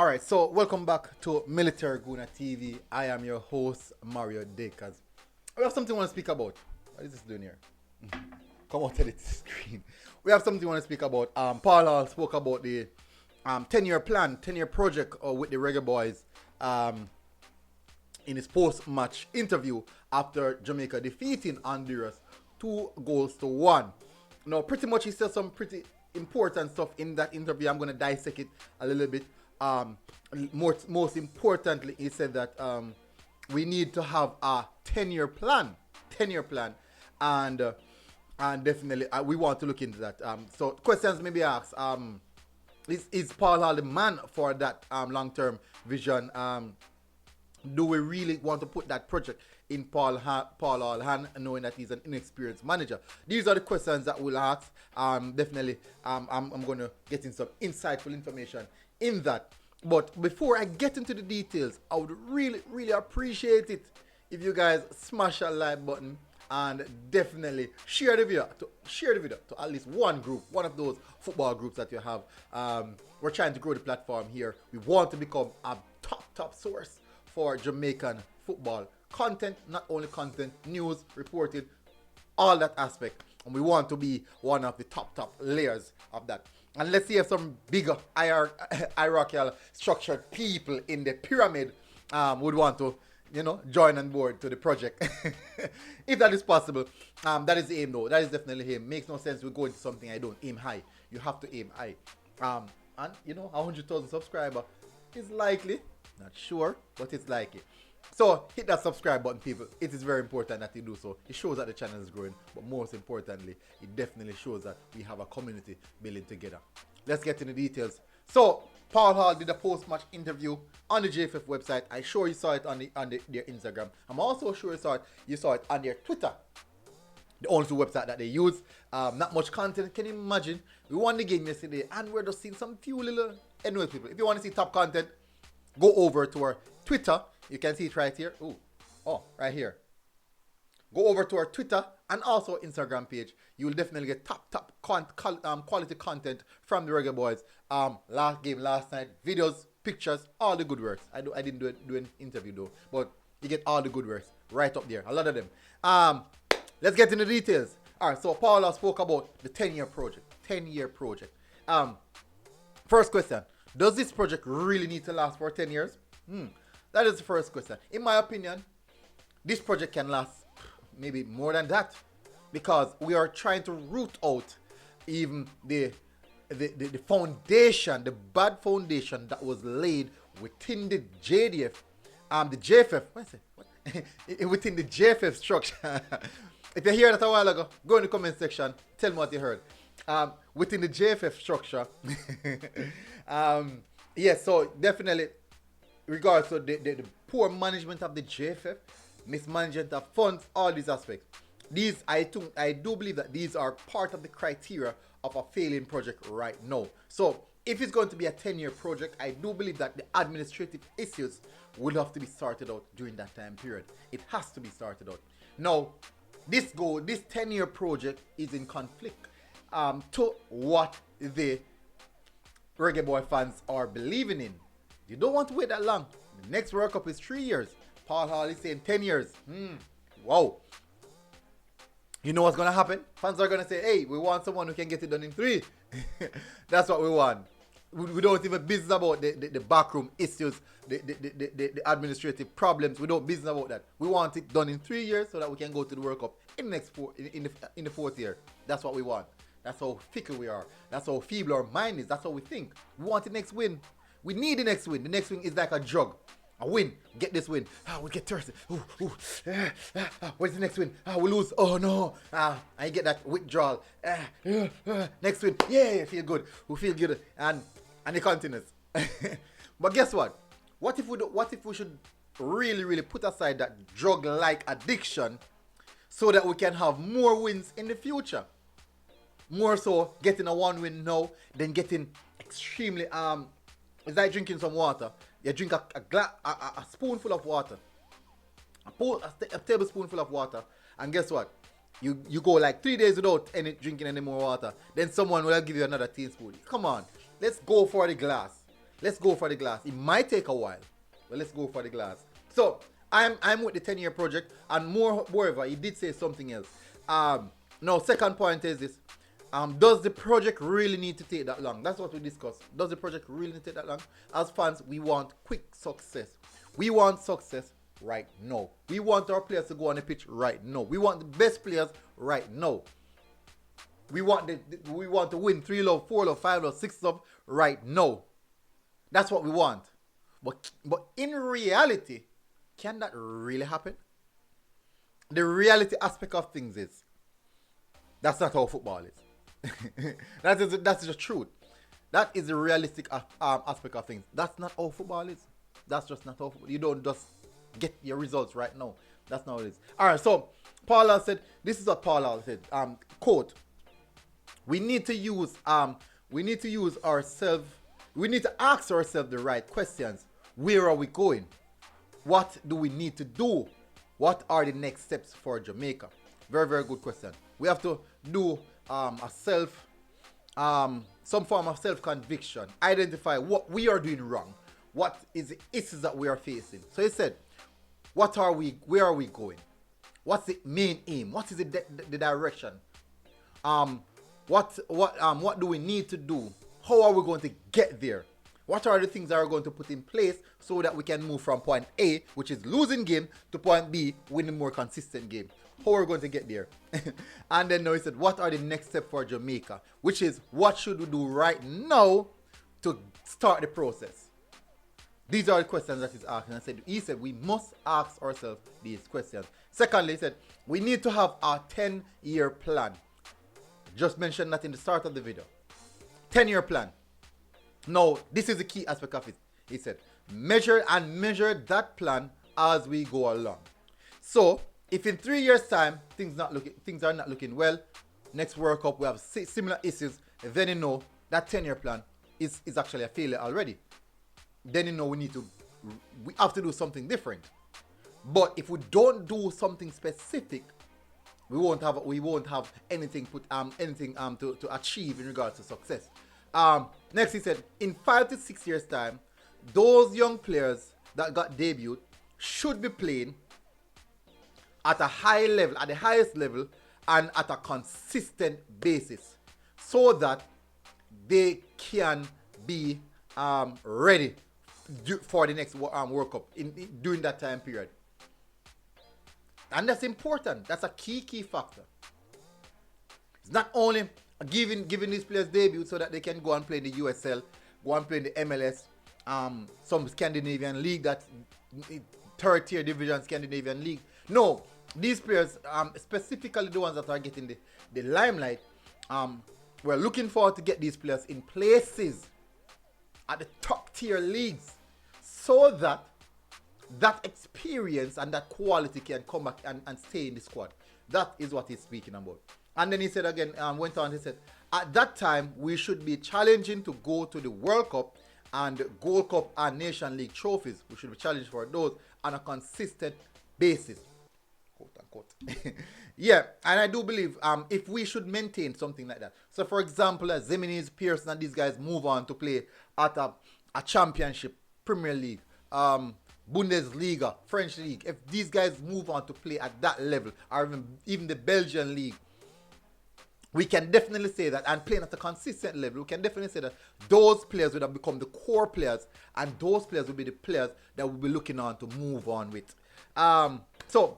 All right, so welcome back to Military Guna TV. I am your host, Mario Dakers. We have something we want to speak about. What is this doing here? Come out to the screen. We have something we want to speak about. Paul Hall spoke about the 10-year plan, 10-year project with the Reggae Boyz in his post-match interview after Jamaica defeating Honduras 2-1. Now, pretty much he said some pretty important stuff in that interview. I'm going to dissect it a little bit. Most importantly, he said that we need to have a 10-year plan, and definitely we want to look into that. So questions may be asked. Is Paul Hall the man for that long-term vision? Do we really want to put that project in Paul Hall's hand, knowing that he's an inexperienced manager? These are the questions that we'll ask. Definitely, I'm going to get in some insightful information in that. But before I get into the details, I would really appreciate it if you guys smash that like button and definitely share the video to at least one group, one of those football groups that you have. We're trying to grow the platform here. We want to become a top source for Jamaican football content, not only content, news, reporting, all that aspect. And we want to be one of the top layers of that. And let's see if some bigger hierarchical structured people in the pyramid would want to, join on board to the project. If that is possible, that is the aim though. That is definitely the aim. Makes no sense we go into something I don't aim high. You have to aim high. And 100,000 subscriber is likely, not sure, but it's likely. So hit that subscribe button, people. It is very important that you do so. It shows that the channel is growing, but most importantly, it definitely shows that we have a community building together. Let's get into the details. So Paul Hall did a post-match interview on the JFF website. I'm sure you saw it on their Instagram. I'm also sure you saw it on their Twitter, the only website that they use. Not much content. Can you imagine? We won the game yesterday, and we're just seeing some few little. Anyway, people, if you want to see top content, go over to our Twitter. You can see it right here. Right here. Go over to our Twitter and also Instagram page. You will definitely get top quality content from the Reggae Boyz. Last game, last night, videos, pictures, all the good works. I didn't do an interview though, but you get all the good works right up there. A lot of them. Let's get into the details. All right. So Paula spoke about the 10-year project. 10-year project. First question: does this project really need to last for 10 years? That is the first question. In my opinion, this project can last maybe more than that, because we are trying to root out even the foundation, the bad foundation that was laid within the JDF, the JFF. Within the JFF structure. If you heard that a while ago, go in the comment section. Tell me what you heard. Within the JFF structure. Yes, so definitely. Regards to the poor management of the JFF, mismanagement of funds, all these aspects. I do believe that these are part of the criteria of a failing project right now. So if it's going to be a 10-year project, I do believe that the administrative issues will have to be sorted out during that time period. It has to be sorted out. Now, this 10-year project is in conflict to what the Reggae Boy fans are believing in. You don't want to wait that long. The next World Cup is 3 years. Paul Hall is saying 10 years. Wow. You know what's going to happen? Fans are going to say, hey, we want someone who can get it done in 3. That's what we want. We don't even business about the backroom issues, the administrative problems. We don't business about that. We want it done in 3 years so that we can go to the World Cup in the next in the fourth year. That's what we want. That's how fickle we are. That's how feeble our mind is. That's how we think. We want the next win. We need the next win. The next win is like a drug. A win. Get this win. We get thirsty. Where's the next win? We lose. Oh no. I get that withdrawal. Next win. Yeah, feel good. We feel good. And it continues. But guess what? What if we should really put aside that drug-like addiction so that we can have more wins in the future? More so getting a one win now than getting extremely it's like drinking some water. You drink a spoonful of water, a tablespoonful of water, and guess what? You go like 3 days without drinking any more water. Then someone will give you another teaspoon. Come on, let's go for the glass. Let's go for the glass. It might take a while, but let's go for the glass. So I'm with the 10-year project, and moreover, he did say something else. Now, second point is this. Does the project really need to take that long? That's what we discussed. Does the project really need to take that long? As fans, we want quick success. We want success right now. We want our players to go on the pitch right now. We want the best players right now. We want to win 3 love, 4 love, 5 love, 6 love right now. That's what we want. But in reality, can that really happen? The reality aspect of things is that's not how football is. That's the truth. That is the realistic aspect of things. That's not how football is. That's just not how football. You don't just get your results right now. That's not what it is. All right. So Paula said, this is what Paula said. Quote: We need to use ourselves. We need to ask ourselves the right questions. Where are we going? What do we need to do? What are the next steps for Jamaica? Very, very good question. We have to do some form of self-conviction. Identify what we are doing wrong. What is the issues that we are facing? So he said, what are we? Where are we going? What's the main aim? What is the direction? What do we need to do? How are we going to get there? What are the things that are going to put in place so that we can move from point A, which is losing game, to point B, winning more consistent game? How are we going to get there? And then now he said, what are the next steps for Jamaica? Which is, what should we do right now to start the process? These are the questions that he's asking. He said, we must ask ourselves these questions. Secondly, he said, we need to have a 10-year plan. Just mentioned that in the start of the video. 10-year plan. Now, this is the key aspect of it. He said, measure that plan as we go along. So, if in 3 years' time things are not looking well, next World Cup we have similar issues, then you know that 10-year plan is actually a failure already. Then you know we have to do something different. But if we don't do something specific, we won't have anything to achieve in regards to success. Next, he said, in 5 to 6 years' time, those young players that got debuted should be playing at a high level, at the highest level, and at a consistent basis, so that they can be ready for the next World Cup during that time period. And that's important. That's a key factor. It's not only giving these players debut so that they can go and play in the USL, go and play in the MLS, some Scandinavian league, that third tier division Scandinavian league. No, these players, specifically the ones that are getting the limelight, we're looking forward to get these players in places at the top tier leagues, so that experience and that quality can come back and stay in the squad. That is what he's speaking about. And then he said again, went on, he said, at that time, we should be challenging to go to the World Cup and Gold Cup and Nation League trophies. We should be challenged for those on a consistent basis. Quote unquote. Yeah, and I do believe if we should maintain something like that. So for example, as Zimenez, Pearson and these guys move on to play at a championship, Premier League, Bundesliga, French league, if these guys move on to play at that level, or even the Belgian league, we can definitely say that, and playing at a consistent level, we can definitely say that those players would have become the core players, and those players will be the players that we'll be looking on to move on with. So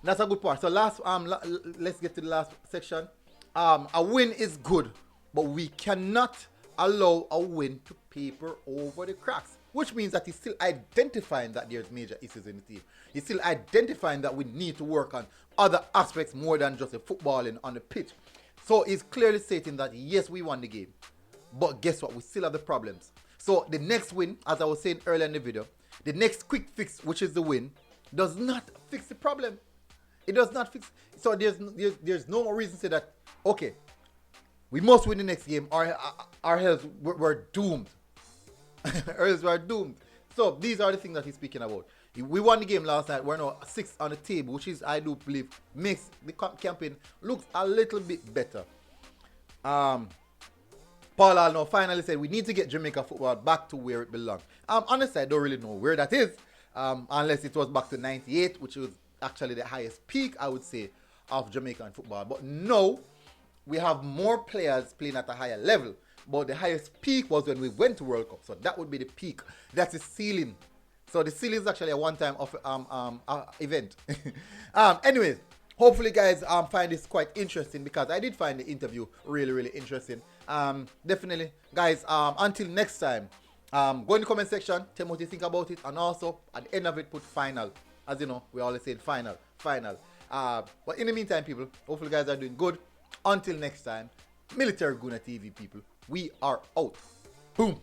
that's a good part. So let's get to the last section. A win is good, but we cannot allow a win to paper over the cracks. Which means that he's still identifying that there's major issues in the team. He's still identifying that we need to work on other aspects more than just the footballing on the pitch. So he's clearly stating that yes, we won the game, but guess what? We still have the problems. So the next win, as I was saying earlier in the video, the next quick fix, which is the win, does not fix the problem. It does not fix. So there's no reason to say that, okay, we must win the next game or else we're doomed. Or else we're doomed. So these are the things that he's speaking about. We won the game last night. We're now 6th on the table, which is, I do believe, makes the campaign look a little bit better. Paul Alno finally said we need to get Jamaica football back to where it belongs. Honestly, I don't really know where that is, unless it was back to '98, which was actually the highest peak, I would say, of Jamaican football. But no, we have more players playing at a higher level. But the highest peak was when we went to World Cup, so that would be the peak. That's the ceiling. So the ceiling is actually a one-time event. Anyways, hopefully guys find this quite interesting, because I did find the interview really, really interesting. Definitely, guys, until next time, go in the comment section, tell me what you think about it, and also at the end of it put final. As you know, we always say final. But in the meantime, people, hopefully guys are doing good. Until next time, Military Guna TV people, we are out. Boom.